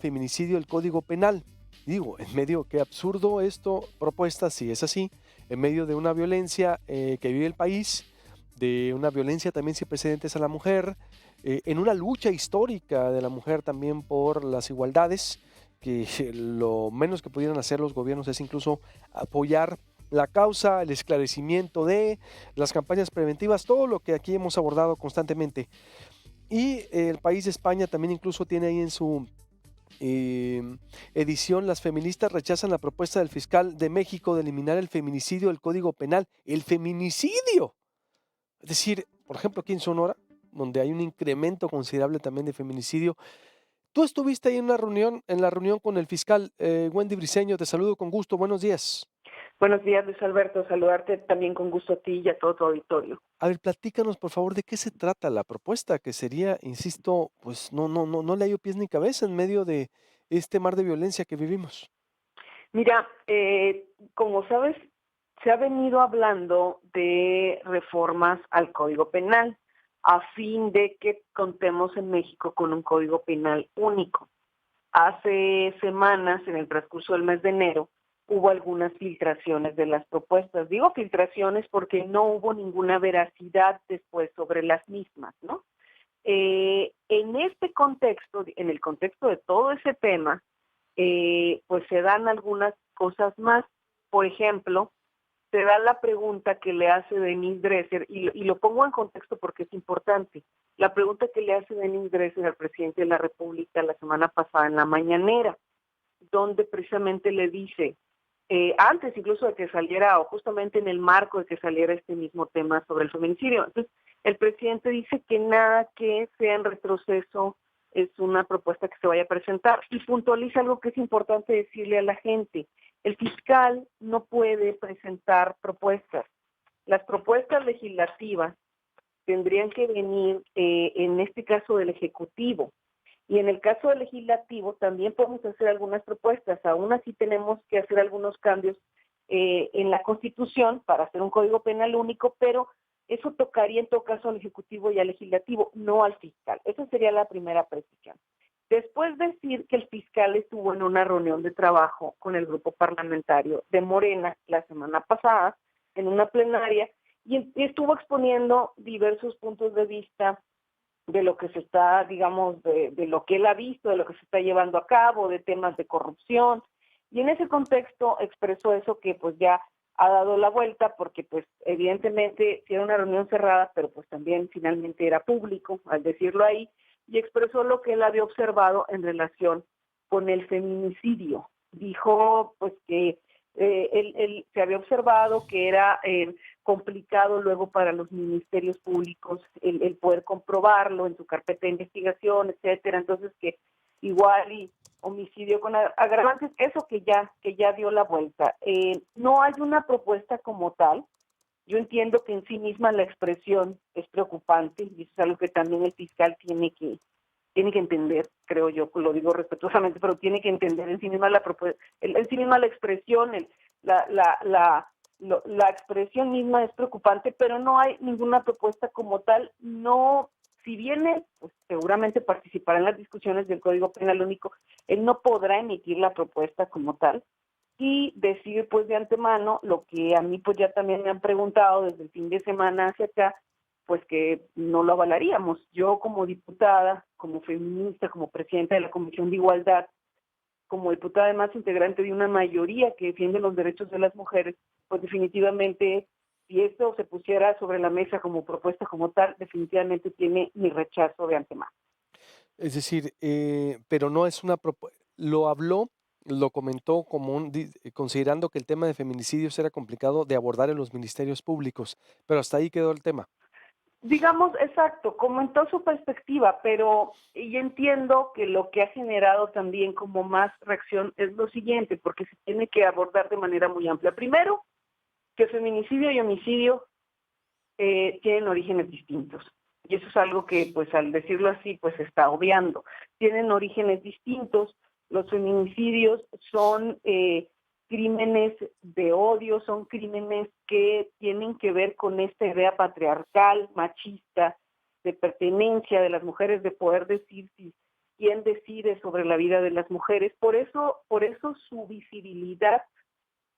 feminicidio del Código Penal. Digo, en medio, qué absurdo esto, propuesta, si es así, en medio de una violencia que vive el país, de una violencia también sin precedentes a la mujer, en una lucha histórica de la mujer también por las igualdades, que lo menos que pudieran hacer los gobiernos es incluso apoyar la causa, el esclarecimiento de las campañas preventivas, todo lo que aquí hemos abordado constantemente. Y el país de España también incluso tiene ahí en su edición, las feministas rechazan la propuesta del fiscal de México de eliminar el feminicidio del Código Penal. ¡El feminicidio! Es decir, por ejemplo, aquí en Sonora, donde hay un incremento considerable también de feminicidio. Tú estuviste ahí en la reunión con el fiscal Wendy Briceño. Te saludo con gusto. Buenos días. Buenos días, Luis Alberto. Saludarte también con gusto a ti y a todo tu auditorio. A ver, platícanos, por favor, de qué se trata la propuesta, que sería, insisto, pues no le hallo pies ni cabeza en medio de este mar de violencia que vivimos. Mira, como sabes, se ha venido hablando de reformas al Código Penal a fin de que contemos en México con un Código Penal único. Hace semanas, en el transcurso del mes de enero, hubo algunas filtraciones de las propuestas. Digo filtraciones porque no hubo ninguna veracidad después sobre las mismas, ¿no? En este contexto, en el contexto de todo ese tema, pues se dan algunas cosas más. Por ejemplo, se da la pregunta que le hace Denise Dresser, y lo pongo en contexto porque es importante, la pregunta que le hace Denise Dresser al presidente de la República la semana pasada en la mañanera, donde precisamente le dice, antes incluso de que saliera, o justamente en el marco de que saliera este mismo tema sobre el feminicidio. Entonces, el presidente dice que nada que sea en retroceso es una propuesta que se vaya a presentar, y puntualiza algo que es importante decirle a la gente. El fiscal no puede presentar propuestas. Las propuestas legislativas tendrían que venir, en este caso, del Ejecutivo. Y en el caso del legislativo también podemos hacer algunas propuestas. Aún así tenemos que hacer algunos cambios en la Constitución para hacer un Código Penal único, pero eso tocaría en todo caso al Ejecutivo y al Legislativo, no al fiscal. Esa sería la primera precisión. Después decir que el fiscal estuvo en una reunión de trabajo con el grupo parlamentario de Morena la semana pasada, en una plenaria, y estuvo exponiendo diversos puntos de vista de lo que se está, digamos, de lo que él ha visto, de lo que se está llevando a cabo, de temas de corrupción, y en ese contexto expresó eso que pues ya ha dado la vuelta, porque pues evidentemente sí era una reunión cerrada, pero pues también finalmente era público, al decirlo ahí, y expresó lo que él había observado en relación con el feminicidio. Dijo pues que él se había observado que era complicado luego para los ministerios públicos el poder comprobarlo en su carpeta de investigación, etcétera. Entonces que igual y homicidio con agravantes, eso que ya dio la vuelta. No hay una propuesta como tal. Yo entiendo que en sí misma la expresión es preocupante y eso es algo que también el fiscal tiene que entender, creo yo, lo digo respetuosamente, pero tiene que entender en sí misma la propuesta, en sí misma la expresión, la, la, la, la expresión misma es preocupante, pero no hay ninguna propuesta como tal. No, si viene, pues seguramente participará en las discusiones del Código Penal Único, él no podrá emitir la propuesta como tal y decir pues de antemano lo que a mí pues ya también me han preguntado desde el fin de semana hacia acá, pues que no lo avalaríamos. Yo como diputada, como feminista, como presidenta de la Comisión de Igualdad, como diputada además integrante de una mayoría que defiende los derechos de las mujeres, pues definitivamente si esto se pusiera sobre la mesa como propuesta como tal, definitivamente tiene mi rechazo de antemano. Es decir, pero no es una propuesta, lo habló, lo comentó como considerando que el tema de feminicidios era complicado de abordar en los ministerios públicos, pero hasta ahí quedó el tema. Digamos, exacto, comentó su perspectiva, pero y entiendo que lo que ha generado también como más reacción es lo siguiente, porque se tiene que abordar de manera muy amplia. Primero, que feminicidio y homicidio tienen orígenes distintos. Y eso es algo que, pues al decirlo así, pues se está obviando. Tienen orígenes distintos. Los feminicidios son crímenes de odio, son crímenes que tienen que ver con esta idea patriarcal, machista, de pertenencia de las mujeres, de poder decir si quién decide sobre la vida de las mujeres. Por eso su visibilidad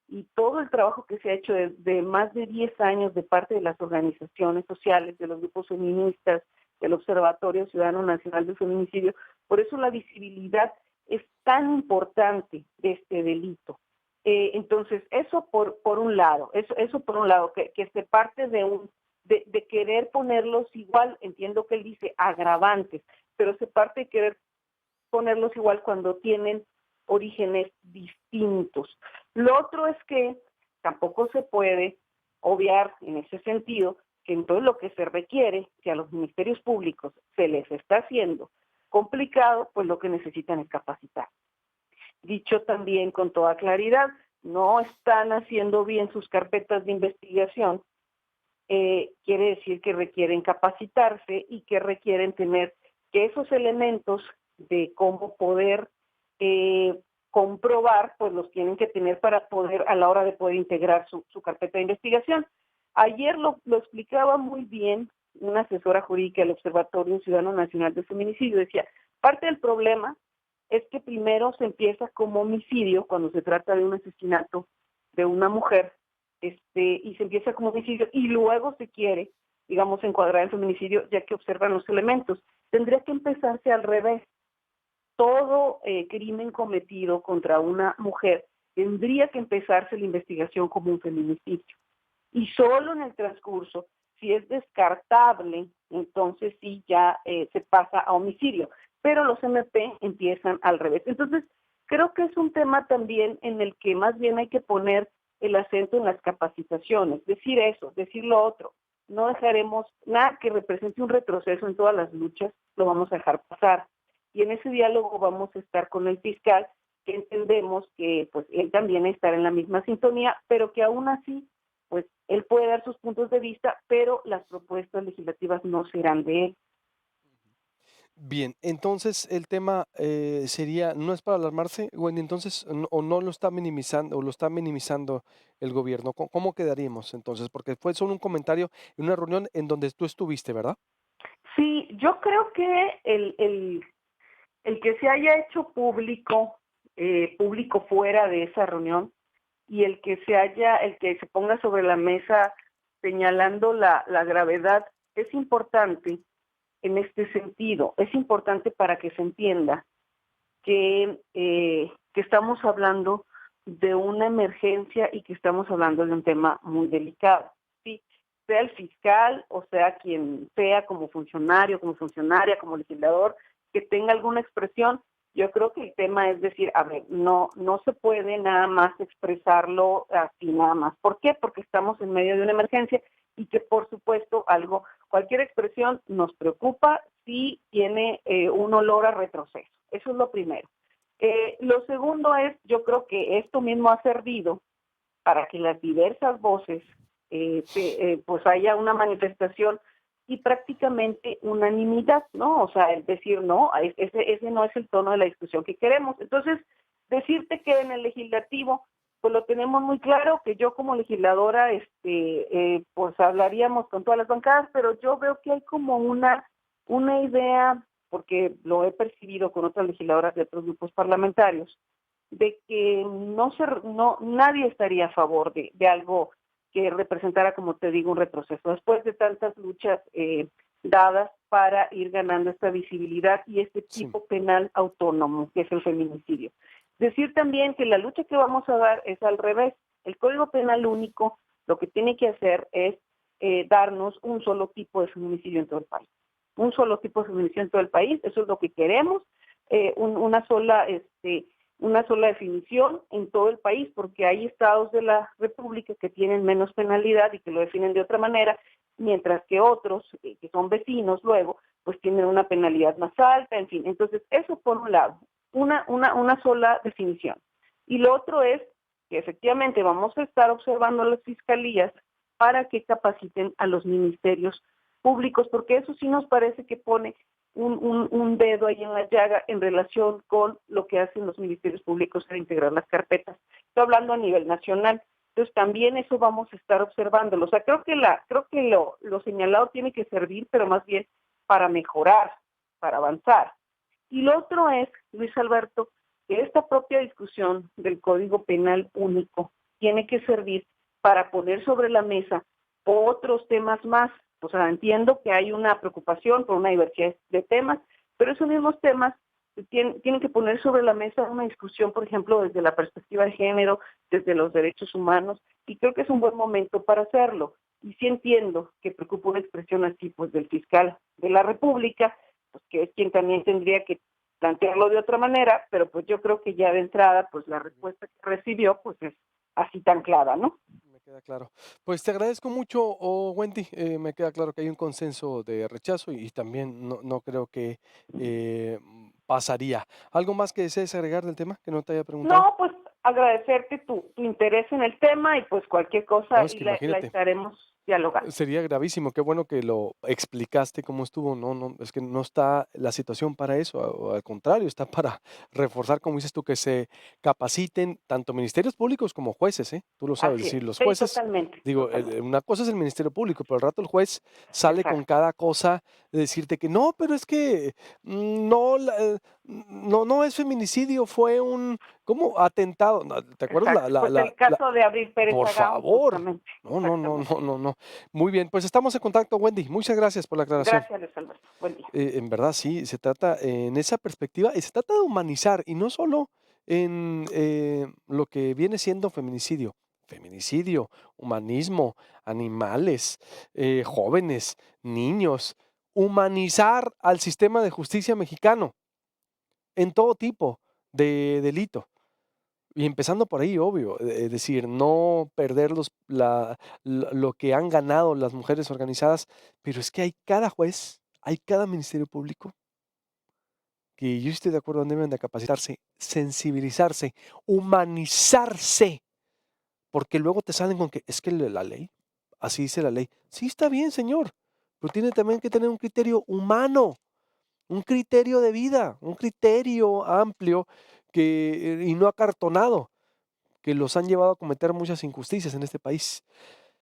y todo el trabajo que se ha hecho desde más de 10 años de parte de las organizaciones sociales, de los grupos feministas, del Observatorio Ciudadano Nacional del Feminicidio, por eso la visibilidad es tan importante de este delito. Entonces, eso por un lado, eso por un lado, que se parte de querer ponerlos igual, entiendo que él dice agravantes, pero se parte de querer ponerlos igual cuando tienen orígenes distintos. Lo otro es que tampoco se puede obviar en ese sentido que en todo lo que se requiere, que a los ministerios públicos se les está haciendo complicado, pues lo que necesitan es capacitar. Dicho también con toda claridad, no están haciendo bien sus carpetas de investigación, quiere decir que requieren capacitarse y que requieren tener que esos elementos de cómo poder comprobar, pues los tienen que tener para poder, a la hora de poder integrar su carpeta de investigación. Ayer lo explicaba muy bien una asesora jurídica del Observatorio Ciudadano Nacional del Feminicidio, decía, parte del problema es que primero se empieza como homicidio cuando se trata de un asesinato de una mujer, y se empieza como homicidio y luego se quiere, digamos, encuadrar el feminicidio ya que observan los elementos. Tendría que empezarse al revés. Todo crimen cometido contra una mujer tendría que empezarse la investigación como un feminicidio. Y solo en el transcurso, si es descartable, entonces sí ya se pasa a homicidio. Pero los MP empiezan al revés. Entonces, creo que es un tema también en el que más bien hay que poner el acento en las capacitaciones, decir eso, decir lo otro. No dejaremos nada que represente un retroceso en todas las luchas, lo vamos a dejar pasar. Y en ese diálogo vamos a estar con el fiscal, que entendemos que pues él también estará en la misma sintonía, pero que aún así, pues él puede dar sus puntos de vista, pero las propuestas legislativas no serán de él. Bien, entonces el tema, sería, ¿no es para alarmarse, Wendy? Entonces, o no lo está minimizando, o lo está minimizando el gobierno, ¿cómo quedaríamos entonces? Porque fue solo un comentario en una reunión en donde tú estuviste, ¿verdad? Sí, yo creo que el que se haya hecho público, público fuera de esa reunión, y el que se ponga sobre la mesa señalando la gravedad, es importante en este sentido. Es importante para que se entienda que estamos hablando de una emergencia y que estamos hablando de un tema muy delicado. ¿Sí? Sea el fiscal o sea quien sea como funcionario, como funcionaria, como legislador, que tenga alguna expresión, yo creo que el tema es decir, a ver, no se puede nada más expresarlo así nada más. ¿Por qué? Porque estamos en medio de una emergencia y que por supuesto cualquier expresión nos preocupa si tiene un olor a retroceso. Eso es lo primero. Lo segundo es, yo creo que esto mismo ha servido para que las diversas voces pues haya una manifestación y prácticamente unanimidad, ¿no? O sea, es decir, no, ese no es el tono de la discusión que queremos. Entonces, decirte que en el legislativo, pues lo tenemos muy claro, que yo como legisladora, pues hablaríamos con todas las bancadas, pero yo veo que hay como una idea, porque lo he percibido con otras legisladoras de otros grupos parlamentarios, de que nadie estaría a favor de algo que representara, como te digo, un retroceso. Después de tantas luchas dadas para ir ganando esta visibilidad y este Sí. tipo penal autónomo, que es el feminicidio. Decir también que la lucha que vamos a dar es al revés. El Código Penal único lo que tiene que hacer es darnos un solo tipo de feminicidio en todo el país. Un solo tipo de feminicidio en todo el país, eso es lo que queremos, una sola definición en todo el país, porque hay estados de la República que tienen menos penalidad y que lo definen de otra manera, mientras que otros, que son vecinos luego, pues tienen una penalidad más alta, en fin. Entonces, eso por un lado, una sola definición. Y lo otro es que efectivamente vamos a estar observando a las fiscalías para que capaciten a los ministerios públicos, porque eso sí nos parece que pone un dedo ahí en la llaga en relación con lo que hacen los ministerios públicos al integrar las carpetas. Estoy hablando a nivel nacional. Entonces también eso vamos a estar observándolo. O sea, creo que lo señalado tiene que servir, pero más bien para mejorar, para avanzar. Y lo otro es, Luis Alberto, que esta propia discusión del Código Penal único tiene que servir para poner sobre la mesa otros temas más. O sea, entiendo que hay una preocupación por una diversidad de temas, pero esos mismos temas tienen que poner sobre la mesa una discusión, por ejemplo, desde la perspectiva de género, desde los derechos humanos, y creo que es un buen momento para hacerlo. Y sí entiendo que preocupa una expresión así, pues, del fiscal de la República, pues, que es quien también tendría que plantearlo de otra manera, pero pues yo creo que ya de entrada, pues la respuesta que recibió, pues es así tan clara, ¿no? Me queda claro. Pues te agradezco mucho, Wendy. Me queda claro que hay un consenso de rechazo y también no creo que pasaría. ¿Algo más que desees agregar del tema que no te haya preguntado? No, pues agradecerte tu interés en el tema y pues cualquier No, cosa es y que la imagínate. estaremos dialogando. Sería gravísimo, qué bueno que lo explicaste cómo estuvo. No, es que no está la situación para eso, o al contrario, está para reforzar, como dices tú, que se capaciten tanto ministerios públicos como jueces, ¿eh? Tú lo sabes, es Así es, decir, los sí, jueces, totalmente, digo, totalmente. una cosa es el Ministerio Público, pero al rato el juez sale con Exacto, cada cosa de decirte que no, pero es que no, no es feminicidio, fue un, ¿cómo? Atentado. No, ¿te acuerdas exacto. Pues el caso de Abril Pérez por Agao, favor? justamente, No, exactamente. no, no. Muy bien, pues estamos en contacto, Wendy. Muchas gracias por la aclaración. Gracias, Luis Alberto. Buen día. En verdad, sí, se trata en esa perspectiva y se trata de humanizar y no solo en lo que viene siendo feminicidio. Feminicidio, humanismo, animales, jóvenes, niños. Humanizar al sistema de justicia mexicano en todo tipo de delito. Y empezando por ahí, obvio, es decir, no perder lo que han ganado las mujeres organizadas, pero es que hay cada juez, hay cada ministerio público, que yo estoy de acuerdo, deben de capacitarse, sensibilizarse, humanizarse, porque luego te salen con que es que la ley, así dice la ley. Sí, está bien, señor, pero tiene también que tener un criterio humano, un criterio de vida, un criterio amplio y no acartonado que los han llevado a cometer muchas injusticias en este país.